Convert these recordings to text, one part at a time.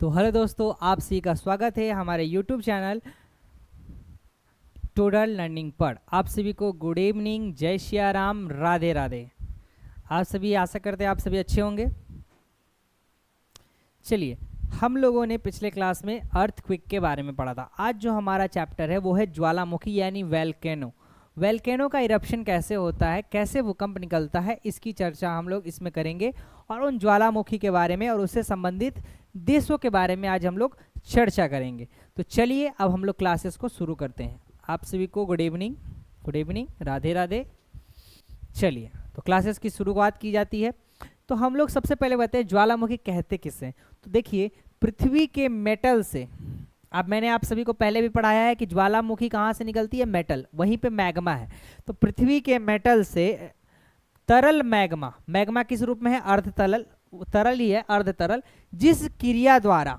तो हेलो दोस्तों, आप सभी का स्वागत है हमारे YouTube चैनल टोटल लर्निंग पर। आप सभी को गुड इवनिंग, जय श्री राम, राधे राधे। आप सभी आशा करते हैं आप सभी अच्छे होंगे। चलिए, हम लोगों ने पिछले क्लास में अर्थक्वेक के बारे में पढ़ा था। आज जो हमारा चैप्टर है वो है ज्वालामुखी यानी वोल्केनो। वोल्केनो का इरप्शन कैसे होता है, कैसे भूकंप निकलता है, इसकी चर्चा हम लोग इसमें करेंगे और उन ज्वालामुखी के बारे में और उससे संबंधित देशों के बारे में आज हम लोग चर्चा करेंगे। तो चलिए अब हम लोग क्लासेस को शुरू करते हैं। आप सभी को गुड इवनिंग, राधे राधे। चलिए, तो क्लासेस की शुरुआत की जाती है। तो हम लोग सबसे पहले बताएं ज्वालामुखी कहते किसे। तो देखिए, पृथ्वी के मेटल से, अब मैंने आप सभी को पहले भी पढ़ाया है कि ज्वालामुखी कहाँ से निकलती है, मेटल, वहीं पे मैग्मा है। तो पृथ्वी के मेटल से तरल मैग्मा किस रूप में है, तरल ही है, अर्ध तरल, जिस क्रिया द्वारा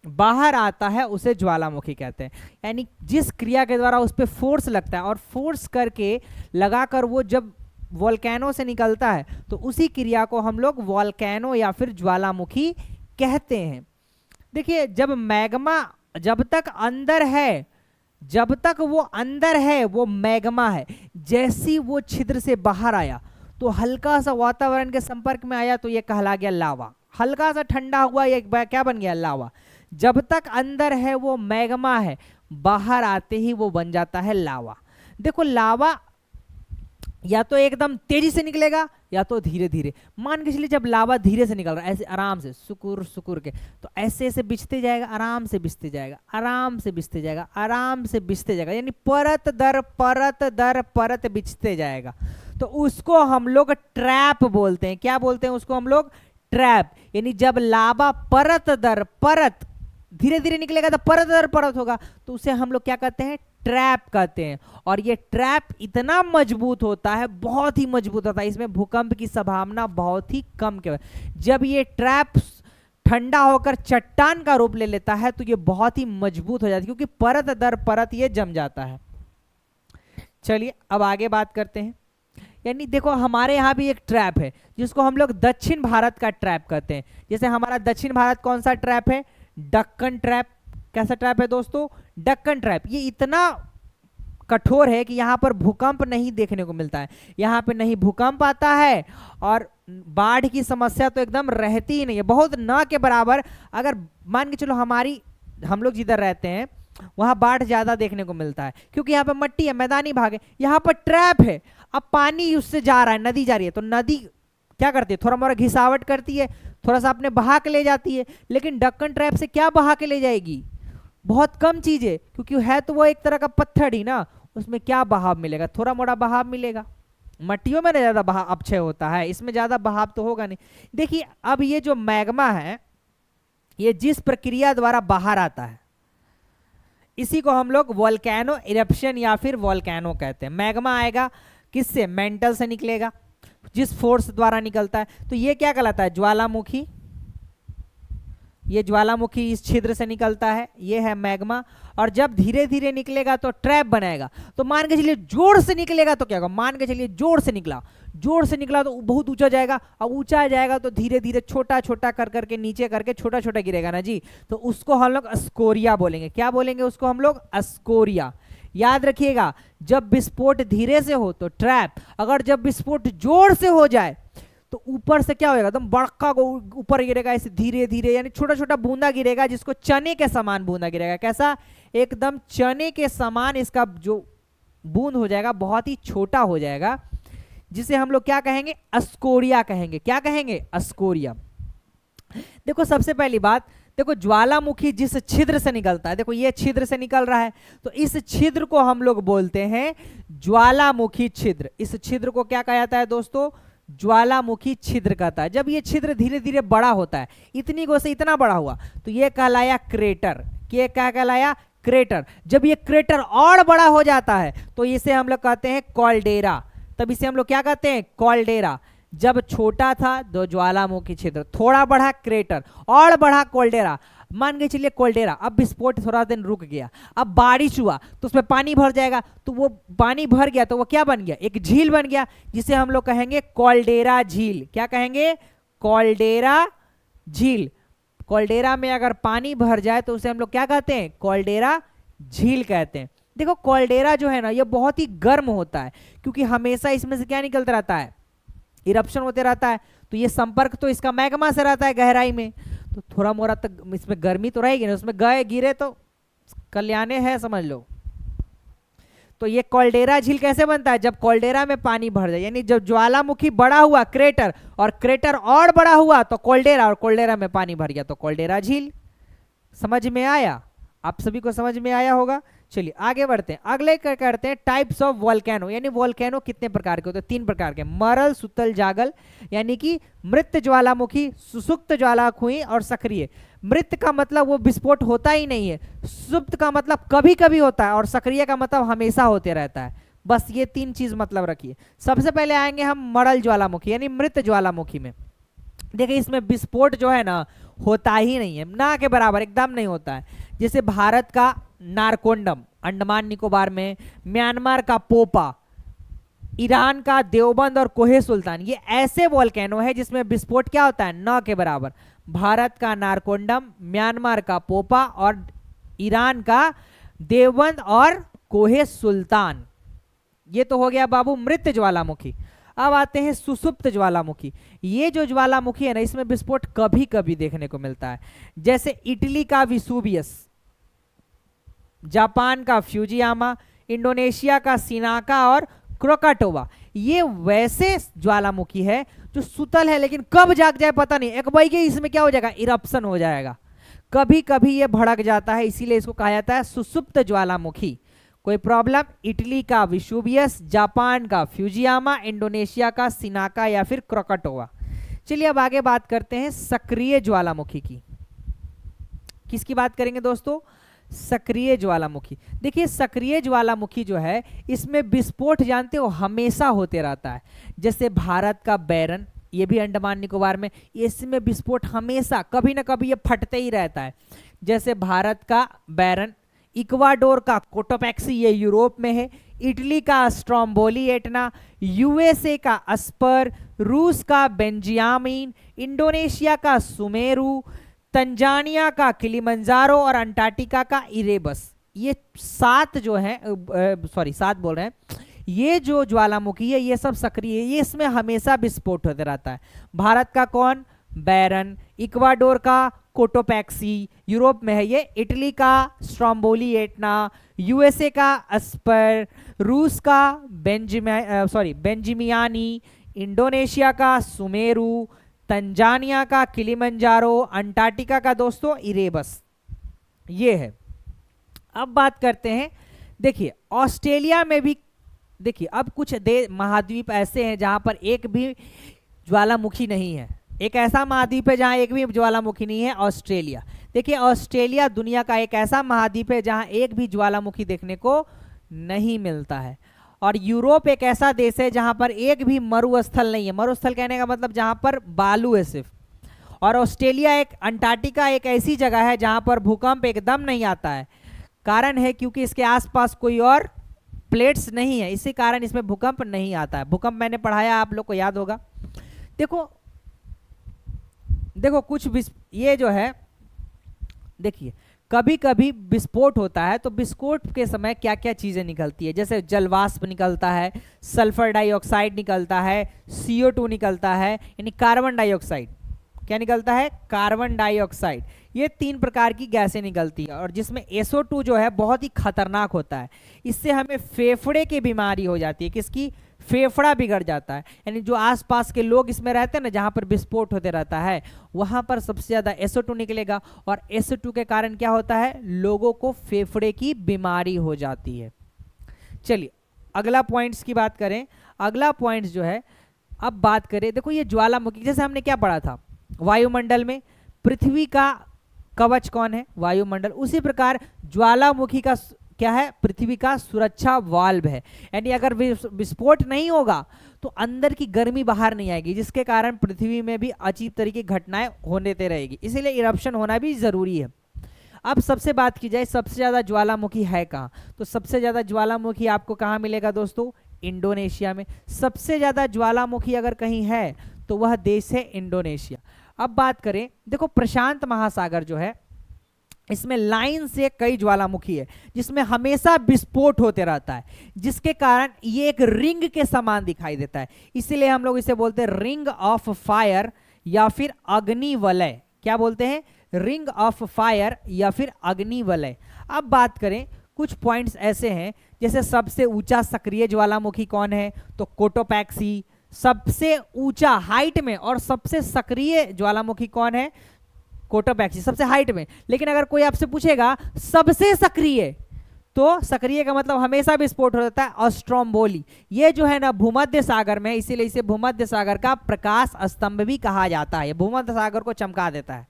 बाहर आता है उसे ज्वालामुखी कहते हैं। यानी जिस क्रिया के द्वारा उस पर फोर्स लगता है और फोर्स करके लगाकर वो जब वोल्केनो से निकलता है तो उसी क्रिया को हम लोग वोल्केनो या फिर ज्वालामुखी कहते हैं। देखिए, जब मैग्मा जब तक वो अंदर है वो मैग्मा है। जैसी वो छिद्र से बाहर आया तो हल्का सा वातावरण के संपर्क में आया तो ये कहला गया लावा। हल्का सा ठंडा हुआ ये क्या बन गया, लावा। जब तक अंदर है वो मैग्मा है, बाहर आते ही वो बन जाता है लावा। देखो, लावा या तो एकदम तेजी से निकलेगा या तो धीरे धीरे। मान के चलिए जब लावा धीरे से निकल रहा है, ऐसे आराम से सुकुर सुकुर के, तो ऐसे ऐसे बिछते जाएगा, आराम से बिछते जाएगा, आराम से बिछते जाएगा, आराम से बिछते जाएगा, यानी परत दर परत बिछते जाएगा। तो उसको हम लोग ट्रैप बोलते हैं। क्या बोलते हैं उसको हम लोग, ट्रैप। यानी जब लावा परत दर परत धीरे धीरे निकलेगा तो परत दर परत होगा, तो उसे हम लोग क्या कहते हैं, ट्रैप कहते हैं। और ये ट्रैप इतना मजबूत होता है, बहुत ही मजबूत होता है, इसमें भूकंप की संभावना बहुत ही कम के। जब ये ट्रैप ठंडा होकर चट्टान का रूप ले लेता है तो ये बहुत ही मजबूत हो जाती है, क्योंकि परत दर परत ये जम जाता है। चलिए अब आगे बात करते हैं। यानी देखो, हमारे यहाँ भी एक ट्रैप है जिसको हम लोग दक्षिण भारत का ट्रैप कहते हैं। जैसे हमारा दक्षिण भारत कौन सा ट्रैप है, डक्कन ट्रैप। कैसा ट्रैप है दोस्तों, डक्कन ट्रैप। ये इतना कठोर है कि यहाँ पर भूकंप नहीं देखने को मिलता है, यहाँ पे नहीं भूकंप आता है और बाढ़ की समस्या तो एकदम रहती ही नहीं है, बहुत ना के बराबर। अगर मान के चलो हम लोग जिधर रहते हैं वहां बाढ़ ज्यादा देखने को मिलता है, क्योंकि यहाँ पे मट्टी है, मैदानी भाग है। यहाँ पर ट्रैप है, अब पानी उससे जा रहा है, नदी जा रही है, तो नदी क्या करती है, थोड़ा मोड़ा घिसावट करती है, थोड़ा सा अपने बहा के ले जाती है। लेकिन डक्कन ट्रैप से क्या बहा के ले जाएगी, बहुत कम चीज है, क्योंकि है तो वो एक तरह का पत्थर ही ना, उसमें क्या बहाव मिलेगा, थोड़ा मोड़ा बहाव मिलेगा। मट्टियों में ज्यादा बहाव अपक्षय होता है, इसमें ज्यादा बहाव तो होगा नहीं। देखिए, अब ये जो मैग्मा है ये जिस प्रक्रिया द्वारा बाहर आता है इसी को हम लोग वोल्केनो इरप्शन या फिर वोल्केनो कहते हैं। मैग्मा आएगा किससे, मेंटल से निकलेगा, जिस फोर्स द्वारा निकलता है। तो ये क्या कहलाता है, ज्वालामुखी। ये ज्वालामुखी इस छिद्र से निकलता है, ये है मैग्मा। और जब धीरे धीरे निकलेगा तो ट्रैप बनाएगा। तो मान के चलिए जोर से निकलेगा तो क्या होगा, मान के चलिए जोर से निकला तो बहुत ऊंचा जाएगा। अब ऊंचा जाएगा तो धीरे धीरे छोटा छोटा कर करके नीचे करके छोटा छोटा गिरेगा ना जी, तो उसको हम लोग अस्कोरिया बोलेंगे। क्या बोलेंगे उसको हम लोग, अस्कोरिया। याद रखिएगा, जब विस्फोट धीरे से हो तो ट्रैप, अगर जब विस्फोट जोर से हो जाए तो ऊपर से क्या होगा, एकदम बड़का ऊपर गिरेगा, ऐसे धीरे धीरे, यानी छोटा छोटा बूंदा गिरेगा, जिसको चने के समान बूंदा गिरेगा। कैसा, एकदम चने के समान इसका जो बूंद हो जाएगा, बहुत ही छोटा हो जाएगा, जिसे हम लोग क्या कहेंगे, अस्कोरिया कहेंगे। क्या कहेंगे, अस्कोरिया। देखो, सबसे पहली बात, देखो ज्वालामुखी जिस छिद्र से निकलता है, देखो ये छिद्र से निकल रहा है, तो इस छिद्र को हम लोग बोलते हैं ज्वालामुखी छिद्र। इस छिद्र को क्या कहा जाता है दोस्तों, ज्वालामुखी छिद्र कहता है। जब ये छिद्र धीरे धीरे बड़ा होता है, इतनी गो से इतना बड़ा हुआ, तो ये कहलाया क्रेटर। ये क्या कहलाया, क्रेटर। जब ये क्रेटर और बड़ा हो जाता है तो इसे हम लोग कहते हैं कॉल्डेरा। तब इसे हम लोग क्या कहते हैं, कॉल्डेरा। जब छोटा था तो ज्वालामुखी छिद्र, थोड़ा बढ़ा क्रेटर, और बढ़ा कॉल्डेरा। मान के चलिए कॉल्डेरा, अब विस्फोट थोड़ा दिन रुक गया, अब बारिश हुआ तो उसमें पानी भर जाएगा, तो वो पानी भर गया तो वो क्या बन गया, एक झील बन गया, जिसे हम लोग कहेंगे कॉल्डेरा झील। क्या कहेंगे, कॉल्डेरा झील। कॉल्डेरा में अगर पानी भर जाए तो उसे हम लोग क्या कहते हैं, कॉल्डेरा झील कहते हैं। देखो कॉल्डेरा जो है ना ये बहुत ही गर्म होता है, क्योंकि हमेशा इसमें से क्या निकलता रहता है, इरप्शन होते रहता है। तो ये संपर्क तो इसका मैग्मा से रहता है गहराई में, तो थोड़ा मोड़ा तक इसमें गर्मी तो रहेगी ना, उसमें गए गिरे तो कल्याणे है, समझ लो। तो ये कॉल्डेरा झील कैसे बनता है, जब कॉल्डेरा में पानी भर जाए, यानी जब ज्वालामुखी बड़ा हुआ क्रेटर, और क्रेटर और बड़ा हुआ तो कॉल्डेरा, और कॉल्डेरा में पानी भर गया तो कॉल्डेरा झील। समझ में आया, आप सभी को समझ में आया होगा। चलिए आगे बढ़ते हैं, अगले क्या करते हैं, टाइप्स ऑफ वोल्केनो, यानी वोल्केनो कितने प्रकार के होते हैं, 3 प्रकार के, मरल, सुतल, जागल, यानी कि मृत ज्वालामुखी, सुसुप्त ज्वालामुखी और सक्रिय। मृत का मतलब वो विस्फोट होता ही नहीं है, सुप्त का मतलब कभी कभी होता है, और सक्रिय का मतलब हमेशा होते रहता है। बस ये 3 चीज मतलब रखिए। सबसे पहले आएंगे हम मरल ज्वालामुखी यानी मृत ज्वालामुखी में। देखिए इसमें विस्फोट जो है ना होता ही नहीं है, ना के बराबर, एकदम नहीं होता है। जैसे भारत का नारकोंडम अंडमान निकोबार में, म्यांमार का पोपा, ईरान का देवबंद और कोहे सुल्तान, ये ऐसे वोल्केनो है जिसमें विस्फोट क्या होता है, न के बराबर। भारत का नारकोंडम, म्यांमार का पोपा और ईरान का देवबंद और कोहे सुल्तान, ये तो हो गया बाबू मृत ज्वालामुखी। अब आते हैं सुसुप्त ज्वालामुखी। ये जो ज्वालामुखी है ना इसमें विस्फोट कभी कभी देखने को मिलता है, जैसे इटली का विसुवियस, जापान का फ्यूजियामा, इंडोनेशिया का सिनाका और क्रोकाटोवा। ये वैसे ज्वालामुखी है जो सुतल है, लेकिन कब जाग जाए पता नहीं, एक बाई के इसमें क्या हो जाएगा, इरप्शन हो जाएगा। कभी कभी ये भड़क जाता है, इसीलिए इसको कहा जाता है सुसुप्त ज्वालामुखी। कोई प्रॉब्लम, इटली का विसुवियस, जापान का फ्यूजियामा, इंडोनेशिया का सिनाका या फिर क्रोकाटोवा। चलिए अब आगे बात करते हैं सक्रिय ज्वालामुखी की। किसकी बात करेंगे दोस्तों, सक्रिय ज्वालामुखी। देखिए सक्रिय ज्वालामुखी जो है इसमें विस्फोट जानते हो हमेशा होते रहता है। जैसे भारत का बैरन, ये भी अंडमान निकोबार में, इसमें विस्फोट हमेशा कभी ना कभी ये फटते ही रहता है। जैसे भारत का बैरन, इक्वाडोर का कोटोपैक्सी, ये यूरोप में है, इटली का स्ट्रोम्बोली एटना, यूएसए का अस्पर, रूस का बेंजियामिन, इंडोनेशिया का सुमेरु, तंजानिया का किलिमंजारो और अंटार्कटिका का इरेबस। ये 7 जो है, सॉरी 7 बोल रहे हैं, ये जो ज्वालामुखी है ये सब सक्रिय है, ये इसमें हमेशा विस्फोट होते रहता है। भारत का कौन, बैरन, इक्वाडोर का कोटोपैक्सी, यूरोप में है ये, इटली का स्ट्रोम्बोली एटना, यूएसए का अस्पर, रूस का बेंजिमियानी, इंडोनेशिया का सुमेरु, तंजानिया का किलिमंजारो, अंटार्कटिका का दोस्तों इरेबस, ये है। अब बात करते हैं, देखिए ऑस्ट्रेलिया में भी, देखिए अब कुछ महाद्वीप ऐसे हैं जहां पर एक भी ज्वालामुखी नहीं है। एक ऐसा महाद्वीप है जहां एक भी ज्वालामुखी नहीं है, ऑस्ट्रेलिया। देखिए ऑस्ट्रेलिया दुनिया का एक ऐसा महाद्वीप है जहां एक भी ज्वालामुखी देखने को नहीं मिलता है। और यूरोप एक ऐसा देश है जहां पर एक भी मरुस्थल नहीं है। मरुस्थल कहने का मतलब जहां पर बालू है सिर्फ। और ऑस्ट्रेलिया एक, अंटार्कटिका एक ऐसी जगह है जहां पर भूकंप एकदम नहीं आता है। कारण है क्योंकि इसके आसपास कोई और प्लेट्स नहीं है, इसी कारण इसमें भूकंप नहीं आता है। भूकंप मैंने पढ़ाया, आप लोग को याद होगा। देखो कुछ ये जो है, देखिए कभी कभी विस्फोट होता है तो विस्फोट के समय क्या क्या चीजें निकलती है, जैसे जलवाष्प निकलता है, सल्फर डाइऑक्साइड निकलता है, CO2 निकलता है, यानी कार्बन डाइऑक्साइड। क्या निकलता है, कार्बन डाइऑक्साइड। ये 3 प्रकार की गैसें निकलती है, और जिसमें SO2 जो है बहुत ही खतरनाक होता है। इससे हमें फेफड़े की बीमारी हो जाती है। किसकी, फेफड़ा बिगड़ जाता है। यानी जो आसपास के लोग इसमें रहते हैं ना, जहां पर विस्फोट होते रहता है वहां पर सबसे ज्यादा SO2 निकलेगा, और SO2 के कारण क्या होता है, लोगों को फेफड़े की बीमारी हो जाती है। चलिए अगला पॉइंट्स की बात करें। अगला पॉइंट्स जो है, अब बात करें, देखो ये ज्वालामुखी, जैसे हमने क्या पढ़ा था, वायुमंडल में पृथ्वी का कवच कौन है, वायुमंडल। उसी प्रकार ज्वालामुखी का क्या है, पृथ्वी का सुरक्षा वाल्व है। यानी अगर विस्फोट नहीं होगा तो अंदर की गर्मी बाहर नहीं आएगी, जिसके कारण पृथ्वी में भी अजीब तरीके की घटनाएं होने रहेगी। इसीलिए इरप्शन होना भी जरूरी है। अब सबसे बात की जाए, सबसे ज्यादा ज्वालामुखी है कहाँ, तो सबसे ज्यादा ज्वालामुखी आपको कहाँ मिलेगा दोस्तों, इंडोनेशिया में। सबसे ज्यादा ज्वालामुखी अगर कहीं है तो वह देश है इंडोनेशिया। अब बात करें, देखो प्रशांत महासागर जो है इसमें लाइन से कई ज्वालामुखी है जिसमें हमेशा विस्फोट होते रहता है, जिसके कारण ये एक रिंग के समान दिखाई देता है, इसीलिए हम लोग इसे बोलते हैं रिंग ऑफ फायर या फिर अग्निवलय। क्या बोलते हैं? रिंग ऑफ फायर या फिर अग्निवलय। अब बात करें, कुछ पॉइंट्स ऐसे हैं जैसे सबसे ऊंचा सक्रिय ज्वालामुखी कौन है, तो कोटोपैक्सी। सबसे ऊंचा हाइट में और सबसे सक्रिय ज्वालामुखी कौन है? कोटोपैक्सी सबसे हाइट में। लेकिन अगर कोई आपसे पूछेगा सबसे सक्रिय, तो सक्रिय का मतलब हमेशा विस्फोट हो जाता है, स्ट्रोम्बोली। ये जो है ना भूमध्य सागर में, इसीलिए इसे भूमध्य सागर का प्रकाश स्तंभ भी कहा जाता है, भूमध्य सागर को चमका देता है।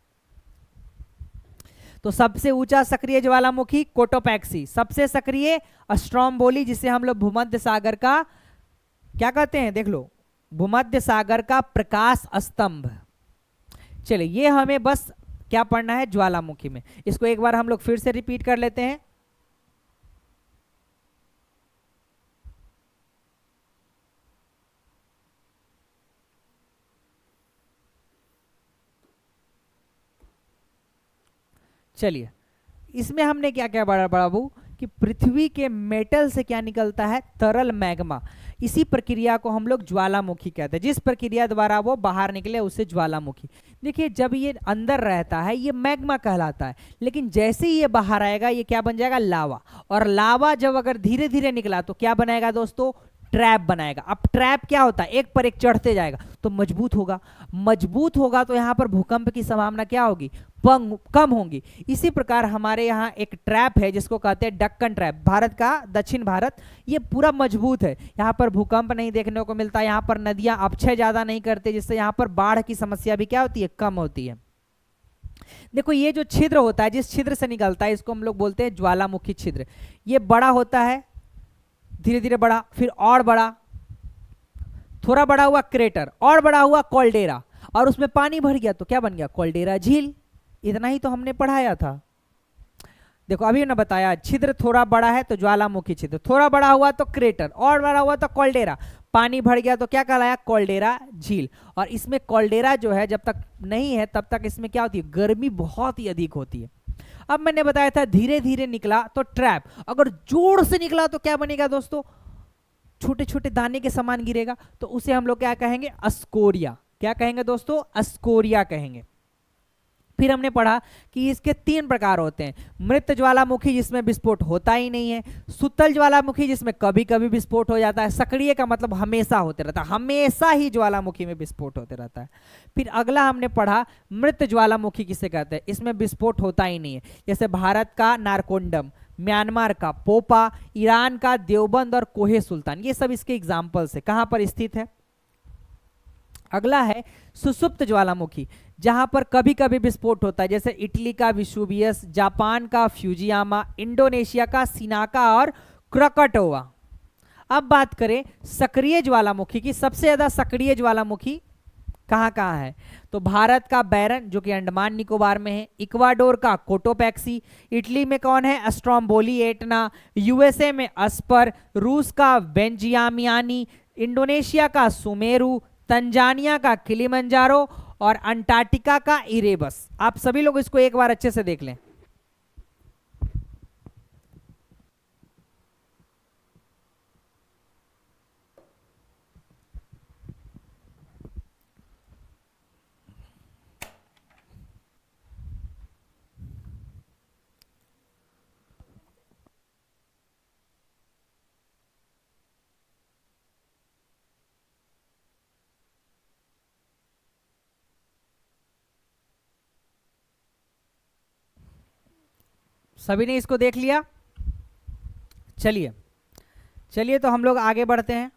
तो सबसे ऊंचा सक्रिय ज्वालामुखी कोटोपैक्सी, सबसे सक्रिय स्ट्रोम्बोली, जिसे हम लोग भूमध्य सागर का क्या कहते हैं, देख लो, भूमध्य सागर का प्रकाश स्तंभ। चलिए, ये हमें बस क्या पढ़ना है ज्वालामुखी में। इसको एक बार हम लोग फिर से रिपीट कर लेते हैं। चलिए, इसमें हमने क्या क्या पढ़ा बाबू कि पृथ्वी के मेटल से क्या निकलता है, तरल मैग्मा। इसी प्रक्रिया को हम लोग ज्वालामुखी कहते हैं, जिस प्रक्रिया द्वारा वो बाहर निकले उसे ज्वालामुखी। देखिए, जब ये अंदर रहता है ये मैग्मा कहलाता है, लेकिन जैसे ही ये बाहर आएगा ये क्या बन जाएगा, लावा। और लावा जब अगर धीरे धीरे निकला तो क्या बनाएगा दोस्तों, ट्रैप बनाएगा। अब ट्रैप क्या होता है, एक पर एक चढ़ते जाएगा तो मजबूत होगा, मजबूत होगा तो यहाँ पर भूकंप की संभावना क्या होगी, कम होंगी। इसी प्रकार हमारे यहाँ एक ट्रैप है जिसको कहते हैं डक्कन ट्रैप, भारत का दक्षिण भारत, ये पूरा मजबूत है, यहाँ पर भूकंप नहीं देखने को मिलता, यहाँ पर नदियां अपक्षय ज्यादा नहीं करते, जिससे यहाँ पर बाढ़ की समस्या भी क्या होती है, कम होती है। देखो, ये जो छिद्र होता है, जिस छिद्र से निकलता है, इसको हम लोग बोलते हैं ज्वालामुखी छिद्र। ये बड़ा होता है, धीरे धीरे बड़ा, फिर और बड़ा, थोड़ा बड़ा हुआ क्रेटर, और बड़ा हुआ कॉल्डेरा, और उसमें पानी भर गया तो क्या बन गया, कॉल्डेरा झील। इतना ही तो हमने पढ़ाया था। देखो, अभी ना बताया, छिद्र थोड़ा बड़ा है तो ज्वालामुखी छिद्र, थोड़ा बड़ा हुआ तो क्रेटर, और बड़ा हुआ तो कॉल्डेरा, पानी भर गया तो क्या कहलाया, कॉल्डेरा झील। और इसमें कॉल्डेरा जो है जब तक नहीं है तब तक इसमें क्या होती है, गर्मी बहुत ही अधिक होती है। अब मैंने बताया था धीरे धीरे निकला तो ट्रैप, अगर जोर से निकला तो क्या बनेगा दोस्तों, छोटे छोटे दाने के समान गिरेगा, तो उसे हम लोग क्या कहेंगे, अस्कोरिया। क्या कहेंगे दोस्तों, अस्कोरिया कहेंगे। फिर हमने पढ़ा कि इसके 3 प्रकार होते हैं, मृत ज्वालामुखी जिसमें विस्फोट होता ही नहीं है, सुतल ज्वालामुखी जिसमें कभी कभी विस्फोट हो जाता है, सक्रिय का मतलब हमेशा होते रहता है, हमेशा ही ज्वालामुखी में विस्फोट होते रहता है। फिर अगला हमने पढ़ा मृत ज्वालामुखी किसे कहते हैं, इसमें विस्फोट होता ही नहीं है, जैसे भारत का नारकोंडम, म्यांमार का पोपा, ईरान का देवबंद और कोहे सुल्तान, ये सब इसके एग्जाम्पल्स है, कहाँ पर स्थित है। अगला है सुसुप्त ज्वालामुखी, जहां पर कभी कभी विस्फोट होता है, जैसे इटली का विसुवियस, जापान का फ्यूजियामा, इंडोनेशिया का सिनाका और क्रकटोवा। अब बात करें सक्रिय ज्वालामुखी की, सबसे ज्यादा सक्रिय ज्वालामुखी कहाँ कहाँ है, तो भारत का बैरन जो कि अंडमान निकोबार में है, इक्वाडोर का कोटोपैक्सी, इटली में कौन है, स्ट्रोम्बोली एटना, यूएसए में अस्पर, रूस का बेंजियामियानी, इंडोनेशिया का सुमेरु, तंजानिया का किलिमंजारो और अंटार्कटिका का इरेबस। आप सभी लोग इसको एक बार अच्छे से देख लें। सभी ने इसको देख लिया। चलिए चलिए, तो हम लोग आगे बढ़ते हैं।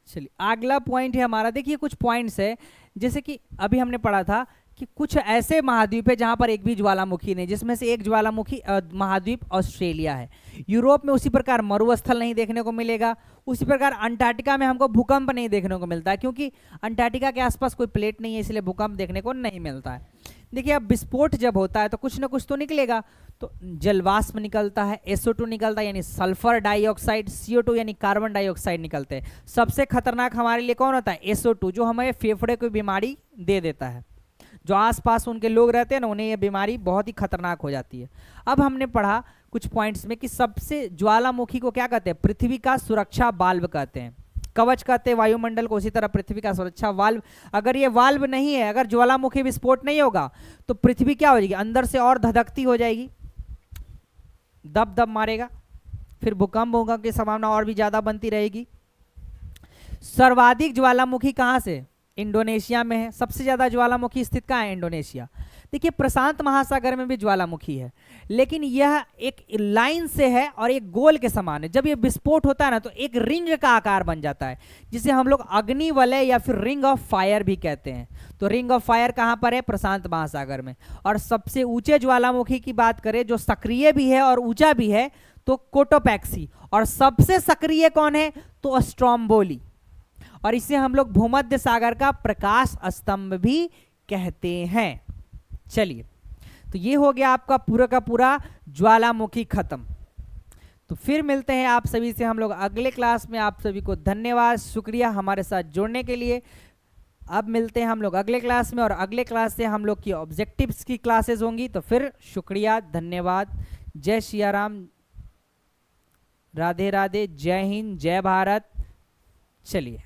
चलिए, अगला पॉइंट है हमारा, देखिए कुछ पॉइंट्स है, जैसे कि अभी हमने पढ़ा था कि कुछ ऐसे महाद्वीप है जहां पर एक भी ज्वालामुखी नहीं, जिसमें से एक ज्वालामुखी महाद्वीप ऑस्ट्रेलिया है। यूरोप में उसी प्रकार मरुस्थल नहीं देखने को मिलेगा। उसी प्रकार अंटार्कटिका में हमको भूकंप नहीं देखने को मिलता है, क्योंकि अंटार्कटिका के आसपास कोई प्लेट नहीं है, इसलिए भूकंप देखने को नहीं मिलता है। देखिए, अब विस्फोट जब होता है तो कुछ ना कुछ तो निकलेगा। तो जलवाष्प निकलता है, SO2 निकलता है यानी सल्फर डाइऑक्साइड, CO2 यानी कार्बन डाइऑक्साइड निकलते हैं। सबसे खतरनाक हमारे लिए कौन होता है? SO2, जो हमें फेफड़े को बीमारी दे देता है। जो आसपास उनके लोग रहते हैं ना, उन्हें यह बीमारी बहुत ही खतरनाक हो जाती है। अब हमने पढ़ा कुछ पॉइंट्स में कि सबसे ज्वालामुखी को क्या कहते हैं? पृथ्वी का सुरक्षा वाल्व कहते हैं, कवच कहते हैं वायुमंडल को। उसी तरह पृथ्वी का सुरक्षा वाल्व, अगर ये वाल्व नहीं है, अगर ज्वालामुखी विस्फोट नहीं होगा तो पृथ्वी क्या हो जाएगी? अंदर से और धधकती हो जाएगी, दब दब मारेगा, फिर भूकंप होगा की संभावना और भी ज्यादा बनती रहेगी। सर्वाधिक ज्वालामुखी कहां से? इंडोनेशिया में है। सबसे ज्यादा ज्वालामुखी स्थित कहां है? इंडोनेशिया। देखिए, प्रशांत महासागर में भी ज्वालामुखी है, लेकिन यह एक लाइन से है और एक गोल के समान है। जब यह विस्फोट होता है ना, तो एक रिंग का आकार बन जाता है, जिसे हम लोग अग्नि वलय या फिर रिंग ऑफ फायर भी कहते हैं। तो रिंग ऑफ फायर कहां पर है? प्रशांत महासागर में। और सबसे ऊंचे ज्वालामुखी की बात करें, जो सक्रिय भी है और ऊंचा भी है, तो कोटोपैक्सी। और सबसे सक्रिय कौन है? तो स्ट्रोम्बोली। और इसे हम लोग भूमध्य सागर का प्रकाश स्तंभ भी कहते हैं। चलिए, तो ये हो गया आपका पूरा का पूरा ज्वालामुखी खत्म। तो फिर मिलते हैं आप सभी से हम लोग अगले क्लास में। आप सभी को धन्यवाद, शुक्रिया हमारे साथ जुड़ने के लिए। अब मिलते हैं हम लोग अगले क्लास में, और अगले क्लास से हम लोग की ऑब्जेक्टिव्स की क्लासेस होंगी। तो फिर शुक्रिया, धन्यवाद, जय सिया राम, राधे राधे, जय हिंद, जय भारत। चलिए।